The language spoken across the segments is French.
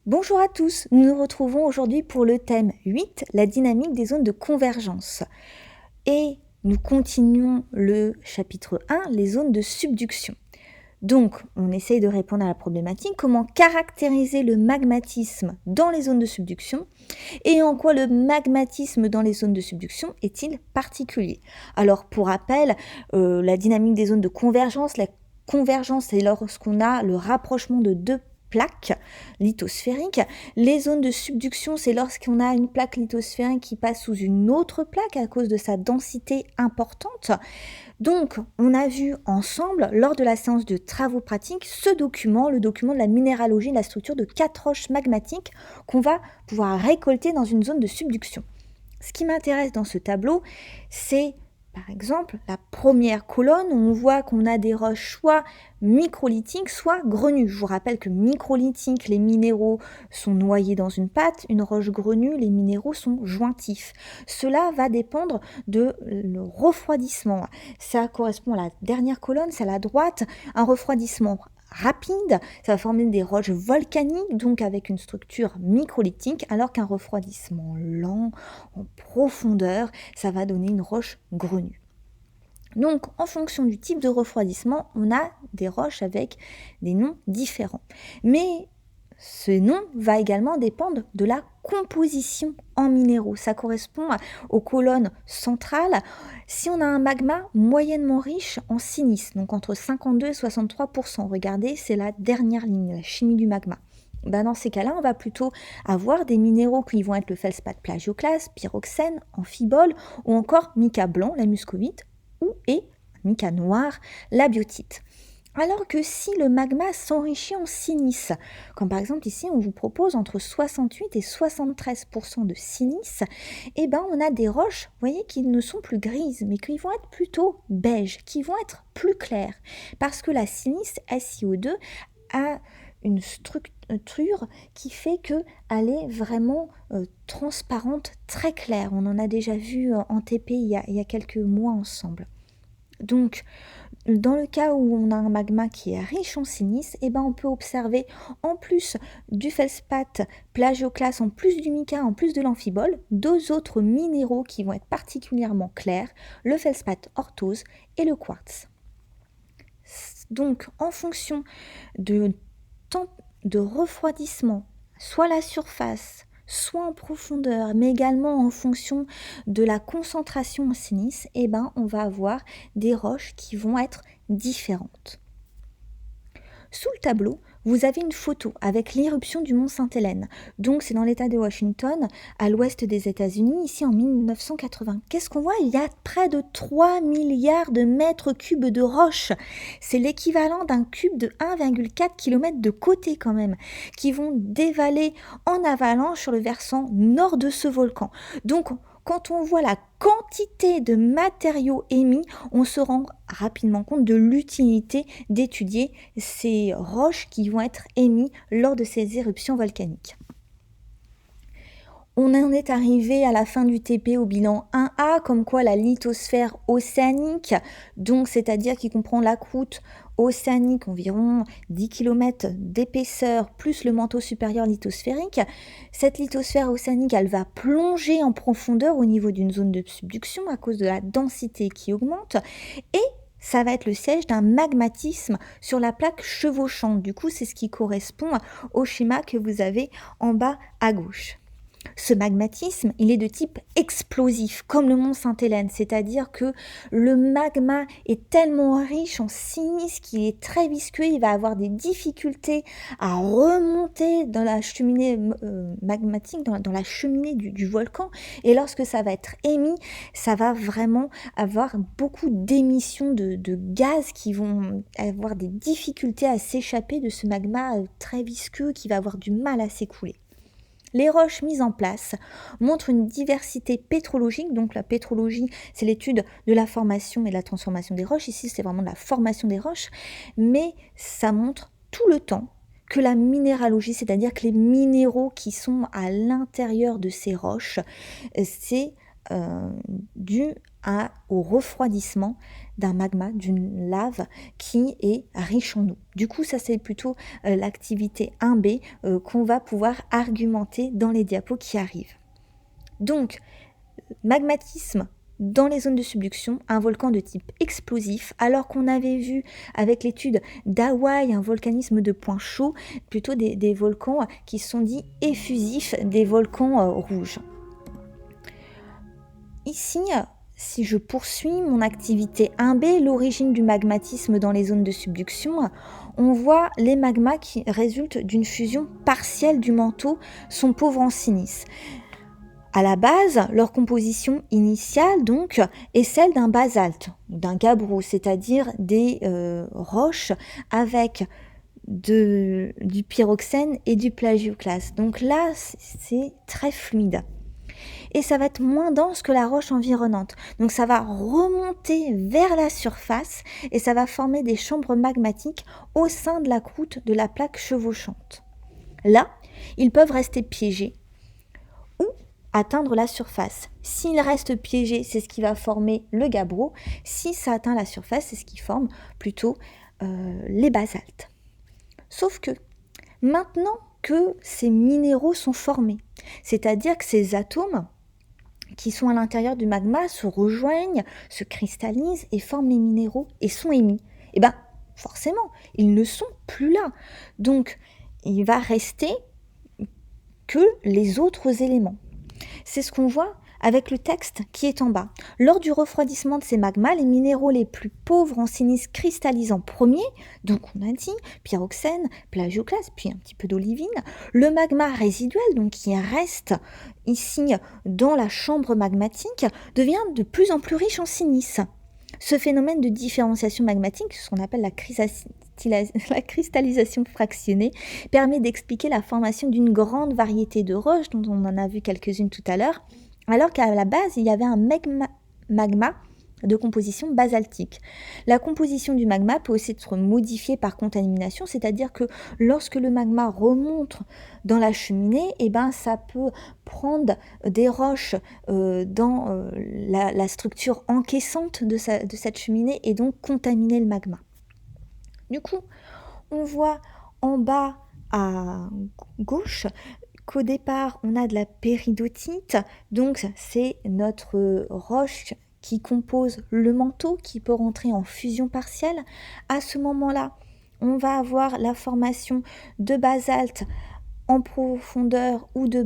Bonjour à tous, nous nous retrouvons aujourd'hui pour le thème 8, la dynamique des zones de convergence. Et nous continuons le chapitre 1, les zones de subduction. Donc, on essaye de répondre à la problématique, comment caractériser le magmatisme dans les zones de subduction et en quoi le magmatisme dans les zones de subduction est-il particulier. Alors, pour rappel, la dynamique des zones de convergence, la convergence, c'est lorsqu'on a le rapprochement de deux plaques lithosphériques. Les zones de subduction, c'est lorsqu'on a une plaque lithosphérique qui passe sous une autre plaque à cause de sa densité importante. Donc, on a vu ensemble, lors de la séance de travaux pratiques, ce document, le document de la minéralogie de la structure de 4 roches magmatiques qu'on va pouvoir récolter dans une zone de subduction. Ce qui m'intéresse dans ce tableau, c'est par exemple la première colonne où on voit qu'on a des roches soit microlithiques, soit grenues. Je vous rappelle que microlithiques, les minéraux sont noyés dans une pâte, une roche grenue, les minéraux sont jointifs. Cela va dépendre de le refroidissement. Ça correspond à la dernière colonne, c'est à la droite, un refroidissement rapide, ça va former des roches volcaniques, donc avec une structure microlithique, alors qu'un refroidissement lent, en profondeur, ça va donner une roche grenue. Donc, en fonction du type de refroidissement, on a des roches avec des noms différents. Mais ce nom va également dépendre de la composition en minéraux. Ça correspond aux colonnes centrales. Si on a un magma moyennement riche en silice, donc entre 52 et 63%, regardez, c'est la dernière ligne, la chimie du magma. Dans ces cas-là, on va plutôt avoir des minéraux qui vont être le feldspath plagioclase, pyroxène, amphibole ou encore mica blanc, la muscovite, et mica noir, la biotite. Alors que si le magma s'enrichit en silice, comme par exemple ici on vous propose entre 68 et 73% de silice, on a des roches, vous voyez, qui ne sont plus grises, mais qui vont être plutôt beige, qui vont être plus claires, parce que la silice SiO2 a une structure qui fait qu'elle est vraiment transparente, très claire. On en a déjà vu en TP il y a quelques mois ensemble. Donc, dans le cas où on a un magma qui est riche en silice, on peut observer en plus du feldspath plagioclase, en plus du mica, en plus de l'amphibole, deux autres minéraux qui vont être particulièrement clairs, le feldspath orthose et le quartz. Donc, en fonction de temps de refroidissement, soit à la surface, soit en profondeur, mais également en fonction de la concentration en silice, on va avoir des roches qui vont être différentes. Sous le tableau, vous avez une photo avec l'éruption du mont Sainte-Hélène. Donc c'est dans l'état de Washington, à l'ouest des États-Unis, ici en 1980. Qu'est-ce qu'on voit? Il y a près de 3 milliards de mètres cubes de roches. C'est l'équivalent d'un cube de 1,4 km de côté quand même, qui vont dévaler en avalanche sur le versant nord de ce volcan. Donc quand on voit la quantité de matériaux émis, on se rend rapidement compte de l'utilité d'étudier ces roches qui vont être émises lors de ces éruptions volcaniques. On en est arrivé à la fin du TP au bilan 1A, comme quoi la lithosphère océanique, donc c'est-à-dire qui comprend la croûte océanique, environ 10 km d'épaisseur, plus le manteau supérieur lithosphérique. Cette lithosphère océanique, elle va plonger en profondeur au niveau d'une zone de subduction à cause de la densité qui augmente, et ça va être le siège d'un magmatisme sur la plaque chevauchante. Du coup, c'est ce qui correspond au schéma que vous avez en bas à gauche. Ce magmatisme, il est de type explosif, comme le mont Sainte-Hélène, c'est-à-dire que le magma est tellement riche en silice qu'il est très visqueux, il va avoir des difficultés à remonter dans la cheminée magmatique, dans la cheminée du volcan, et lorsque ça va être émis, ça va vraiment avoir beaucoup d'émissions de gaz qui vont avoir des difficultés à s'échapper de ce magma très visqueux qui va avoir du mal à s'écouler. Les roches mises en place montrent une diversité pétrologique. Donc la pétrologie, c'est l'étude de la formation et de la transformation des roches. Ici, c'est vraiment de la formation des roches. Mais ça montre tout le temps que la minéralogie, c'est-à-dire que les minéraux qui sont à l'intérieur de ces roches, c'est dû au refroidissement d'un magma, d'une lave qui est riche en eau. Du coup, ça c'est plutôt l'activité 1B qu'on va pouvoir argumenter dans les diapos qui arrivent. Donc, magmatisme dans les zones de subduction, un volcan de type explosif, alors qu'on avait vu avec l'étude d'Hawaï un volcanisme de point chaud, plutôt des volcans qui sont dits effusifs, des volcans rouges. Ici, si je poursuis mon activité 1B, l'origine du magmatisme dans les zones de subduction, on voit les magmas qui résultent d'une fusion partielle du manteau sont pauvres en silice. À la base, leur composition initiale donc est celle d'un basalte, d'un gabbro, c'est-à-dire des roches avec du pyroxène et du plagioclase. Donc là, c'est très fluide. Et ça va être moins dense que la roche environnante. Donc ça va remonter vers la surface et ça va former des chambres magmatiques au sein de la croûte de la plaque chevauchante. Là, ils peuvent rester piégés ou atteindre la surface. S'ils restent piégés, c'est ce qui va former le gabbro. Si ça atteint la surface, c'est ce qui forme plutôt les basaltes. Sauf que maintenant que ces minéraux sont formés, c'est-à-dire que ces atomes qui sont à l'intérieur du magma se rejoignent, se cristallisent et forment les minéraux et sont émis. Et bien, forcément, ils ne sont plus là. Donc, il va rester que les autres éléments. C'est ce qu'on voit avec le texte qui est en bas. Lors du refroidissement de ces magmas, les minéraux les plus pauvres en silice cristallisent en premier, donc on a dit pyroxène, plagioclase, puis un petit peu d'olivine. Le magma résiduel, donc qui reste ici dans la chambre magmatique, devient de plus en plus riche en silice. Ce phénomène de différenciation magmatique, ce qu'on appelle la cristallisation fractionnée, permet d'expliquer la formation d'une grande variété de roches, dont on en a vu quelques-unes tout à l'heure, alors qu'à la base, il y avait un magma de composition basaltique. La composition du magma peut aussi être modifiée par contamination, c'est-à-dire que lorsque le magma remonte dans la cheminée, ça peut prendre des roches dans la structure encaissante de cette cheminée et donc contaminer le magma. Du coup, on voit en bas à gauche qu'au départ, on a de la péridotite, donc c'est notre roche qui compose le manteau, qui peut rentrer en fusion partielle. À ce moment-là, on va avoir la formation de basalte en profondeur ou de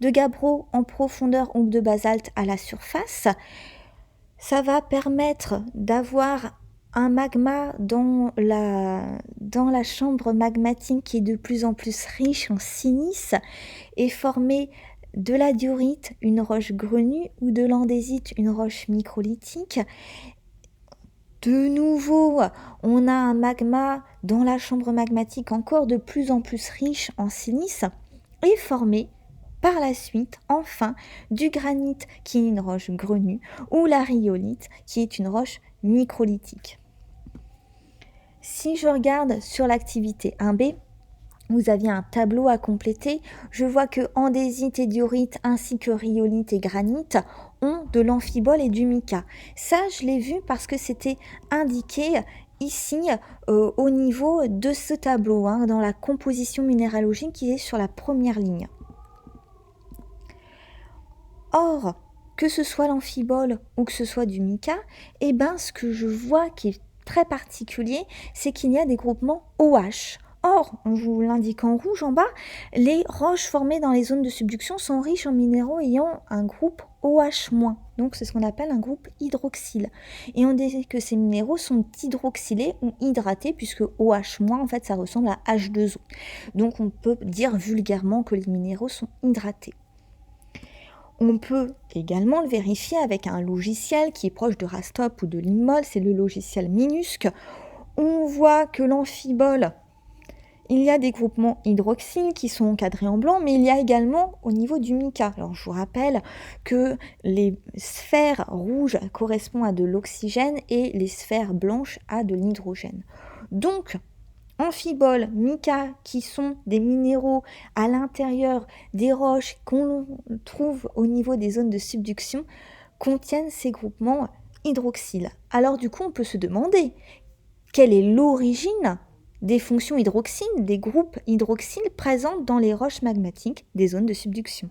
gabbro en profondeur ou de basalte à la surface. Ça va permettre d'avoir un magma dans la chambre magmatique qui est de plus en plus riche en silice et former de la diorite, une roche grenue, ou de l'andésite, une roche microlithique. De nouveau, on a un magma dans la chambre magmatique encore de plus en plus riche en silice et formé par la suite, enfin, du granit qui est une roche grenue ou la rhyolite qui est une roche microlithique. Si je regarde sur l'activité 1B, vous aviez un tableau à compléter. Je vois que andésite et diorite ainsi que rhyolite et granit ont de l'amphibole et du mica. Ça, je l'ai vu parce que c'était indiqué ici au niveau de ce tableau, dans la composition minéralogique qui est sur la première ligne. Or, que ce soit l'amphibole ou que ce soit du mica, ce que je vois qui est très particulier, c'est qu'il y a des groupements OH. Or, on vous l'indique en rouge en bas, les roches formées dans les zones de subduction sont riches en minéraux ayant un groupe OH-. Donc, c'est ce qu'on appelle un groupe hydroxyle. Et on dit que ces minéraux sont hydroxylés ou hydratés, puisque OH-, en fait, ça ressemble à H2O. Donc, on peut dire vulgairement que les minéraux sont hydratés. On peut également le vérifier avec un logiciel qui est proche de Rastop ou de Limmol, c'est le logiciel MINUSC. On voit que l'amphibole, il y a des groupements hydroxyles qui sont encadrés en blanc, mais il y a également au niveau du mica. Alors je vous rappelle que les sphères rouges correspondent à de l'oxygène et les sphères blanches à de l'hydrogène. Donc, amphibole, mica, qui sont des minéraux à l'intérieur des roches qu'on trouve au niveau des zones de subduction, contiennent ces groupements hydroxyles. Alors du coup, on peut se demander quelle est l'origine des fonctions hydroxyles, des groupes hydroxyles présents dans les roches magmatiques des zones de subduction.